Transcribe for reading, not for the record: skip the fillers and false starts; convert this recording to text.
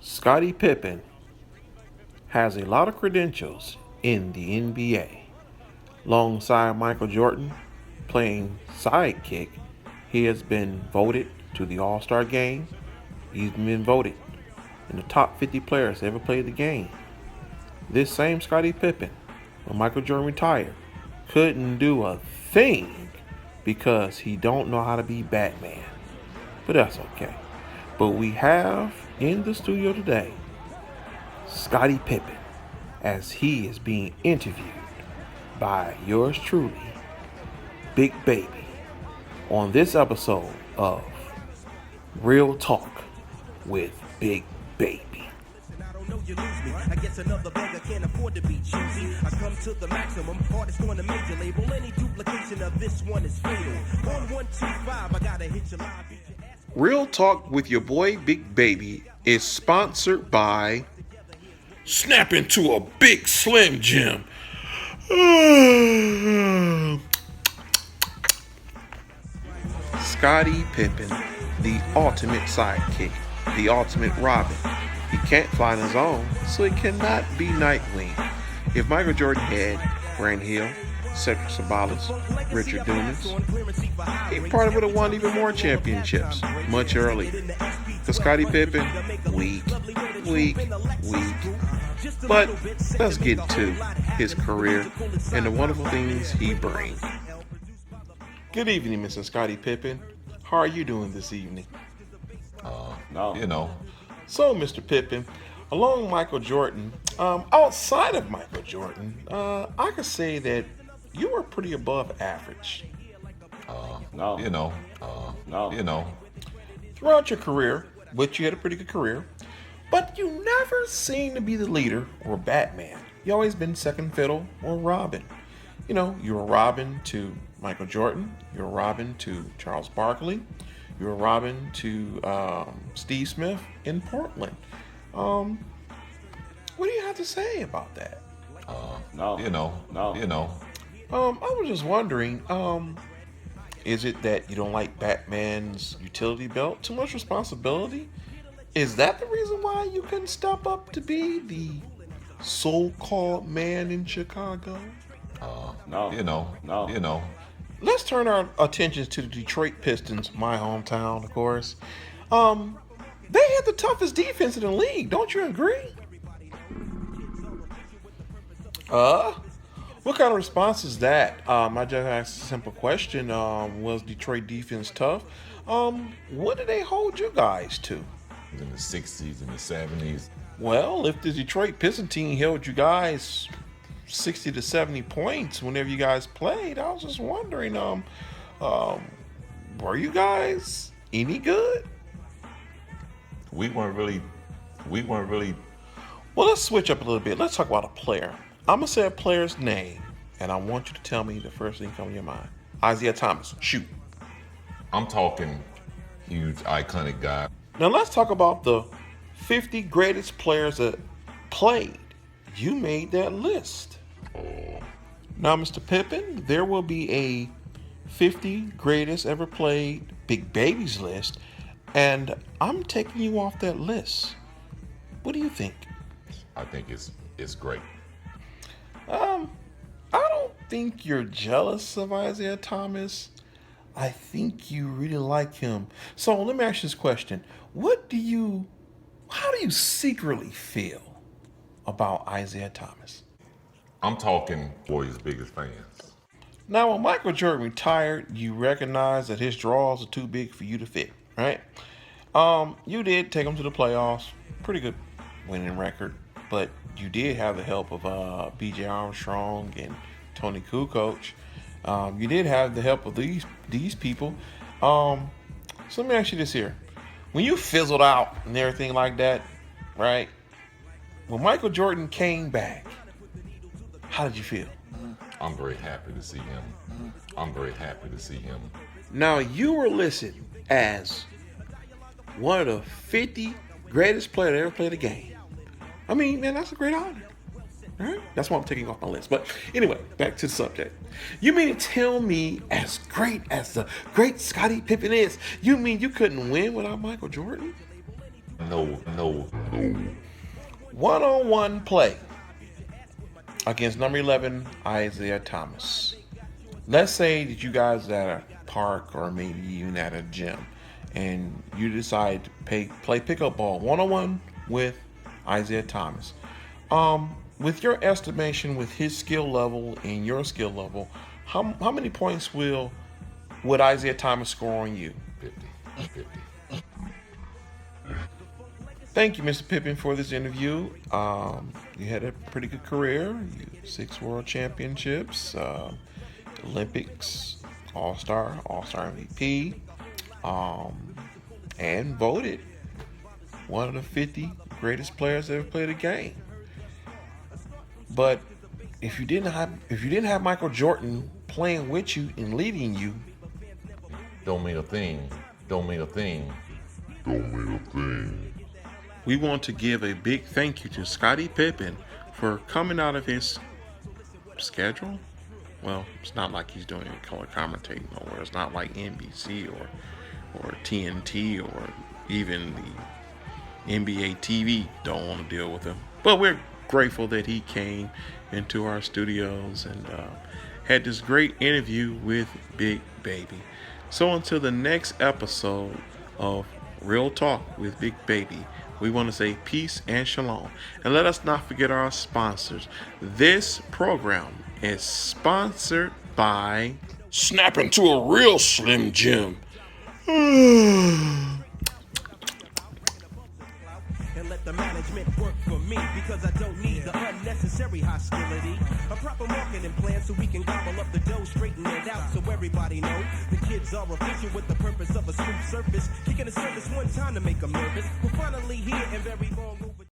Scottie Pippen has a lot of credentials in the NBA. Alongside Michael Jordan playing sidekick, he has been voted to the All Star game. He's been voted in the top 50 players to ever play the game. This same Scottie Pippen, when Michael Jordan retired, couldn't do a thing because he don't know how to be Batman. But that's okay. But we have in the studio today Scottie Pippen as he is being interviewed by yours truly, Big Baby, on this episode of Real Talk with Big Baby. I guess another beggar can't afford to be choosy. I come to the maximum, hardest on the major label. Any duplication of this one is fatal. On 125, I gotta hit your live. Real Talk with your boy Big Baby is sponsored by Snap Into a Big Slim Jim. Scottie Pippen, the ultimate sidekick, the ultimate Robin. He can't fly on his own, so he cannot be Nightwing. If Michael Jordan had Grant Hill, Cedric Sabalas, Richard Dumas, he probably would have won even more championships much earlier. For Scottie Pippen, weak. But let's get to his career and the wonderful things he brings. Good evening, Mr. Scottie Pippen. How are you doing this evening? So, Mr. Pippen, along Michael Jordan, outside of Michael Jordan, I could say that you were pretty above average. Throughout your career, which you had a pretty good career, but you never seemed to be the leader or Batman. You always been second fiddle or Robin. You were Robin to Michael Jordan. You were Robin to Charles Barkley. You were Robin to Steve Smith in Portland. What do you have to say about that? I was just wondering, is it that you don't like Batman's utility belt? Too much responsibility? Is that the reason why you couldn't step up to be the so-called man in Chicago? Let's turn our attentions to the Detroit Pistons, my hometown, of course. They had the toughest defense in the league. Don't you agree? What kind of response is that? I just asked a simple question. Was Detroit defense tough? What did they hold you guys to? In the 60s and the 70s. Well, if the Detroit Pistons team held you guys 60 to 70 points whenever you guys played, I was just wondering, were you guys any good? We weren't really. Well, let's switch up a little bit. Let's talk about a player. I'm gonna say a player's name, and I want you to tell me the first thing that comes to your mind. Isaiah Thomas. Shoot. I'm talking huge, iconic guy. Now let's talk about the 50 greatest players that played. You made that list. Now, Mr. Pippen, there will be a 50 greatest ever played Big Baby's list, and I'm taking you off that list. What do you think? I think it's great. I don't think you're jealous of Isaiah Thomas. I think you really like him. So let me ask you this question. How do you secretly feel about Isaiah Thomas? I'm talking Warriors' biggest fans. Now, when Michael Jordan retired, you recognized that his draws are too big for you to fit, right? You did take him to the playoffs. Pretty good winning record. But you did have the help of B.J. Armstrong and Tony Kukoc. You did have the help of these people. So let me ask you this here. When you fizzled out and everything like that, right? When Michael Jordan came back, how did you feel? I'm very happy to see him. Now, you were listed as one of the 50 greatest players to ever play the game. I mean, man, that's a great honor. All right? That's why I'm taking off my list. But anyway, back to the subject. You mean to tell me, as great as the great Scottie Pippen is, you mean you couldn't win without Michael Jordan? No, no, no. One-on-one play against number 11, Isaiah Thomas. Let's say that you guys at a park or maybe even at a gym and you decide to play pickup ball one-on-one with Isaiah Thomas. With your estimation, with his skill level and your skill level, how many points would Isaiah Thomas score on you? 50. 50. Thank you, Mr. Pippen, for this interview. You had a pretty good career. 6 world championships, Olympics, All-Star MVP, and voted one of the 50 greatest players that ever played a game. But if you didn't have Michael Jordan playing with you and leading you, Don't mean a thing. Don't mean a thing. Don't mean a thing. we want to give a big thank you to Scottie Pippen for coming out of his schedule. Well, it's not like he's doing color commentating nowhere. It's not like NBC or TNT or even the NBA TV don't want to deal with him. But we're grateful that he came into our studios and had this great interview with BigBaby. So until the next episode of Real Talk with BigBaby, we want to say peace and shalom. And let us not forget our sponsors. This program is sponsored by Snap into a Real Slim Jim. And let the management work for me, because I don't need the unnecessary hostility. A proper marketing plan so we can gobble up the dough, straighten it out so everybody know the kids are official with the purpose of a smooth surface. Kicking the surface one time to make them nervous. We're finally here and very long over.